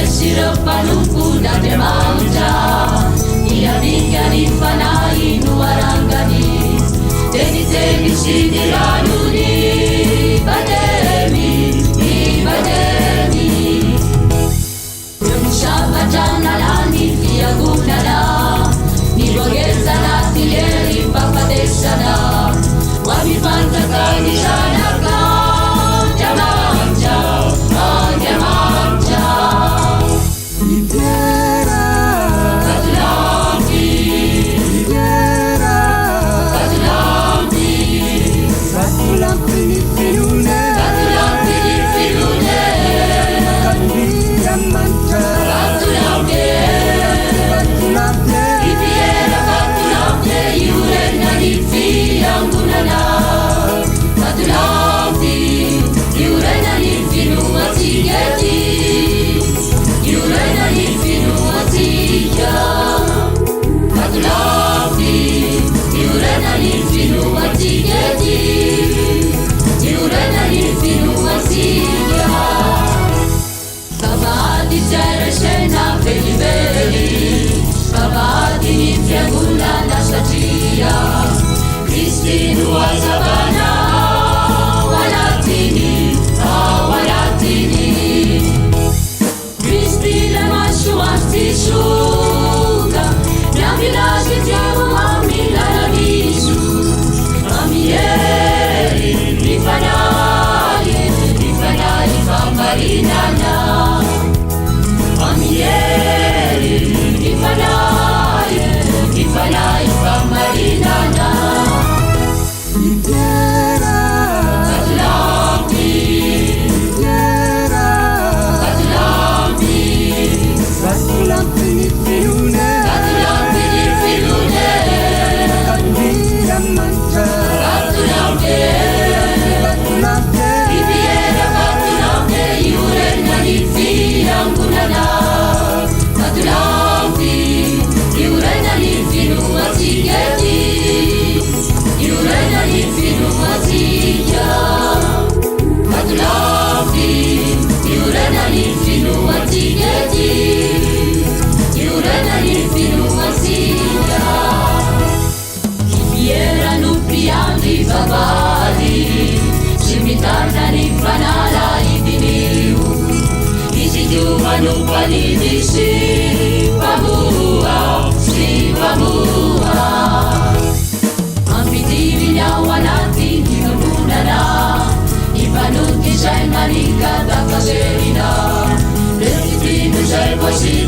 sireo panompo na Andriamanitra, iavika ny fanahy no arangany, teniteny sy ny ranony bademy, bademy. Eo ny zavatra nalany fiangonana, nirohezana tilery mpafatesana, ho amivantaka ny zanaka Andriamanitra, Andriamanitra. Libera, Katulampi, libera, Katulampi, Katulampi ni filune, Katulampi di filune, Andriamanitra, Katulampi, Katulampi, Riviera Katulampi, iurena di fiangonana, Katulampi, iurena di finuatigeti, iurena di finuatiga, Katulampi, iurena di finuatigeti, iurena di finuatiga. Kavadi c'era scena belli, kavadi ni fiangonana satria, Kristinu azabana, walatini, walatini. Kristi le mashuasti shuka, miambilashi tiamu mamila na visu, mamieri, rifanaye famarinana, mamieri, rifanaye famarinana. libera, Katulampi, libera, Katulampi, Katulampi ni filune, Katulampi di filune, Andriamanitra, Katulampi, Katulampi, Riviera Katulampi, iurena di fiangonana, Katulampi, iurena di finuatigeti, iurena di finuatiga, Katulampi, iurena di finuatigeti, iurena di finuatiga. Erano priandi babali, cimitarnani fanala idiniu, isigiuvano palidisi, pamua, si pamua. Ambitivi nyawanati nigunana, ipanuti sai manika da caserina, letitinu sai posi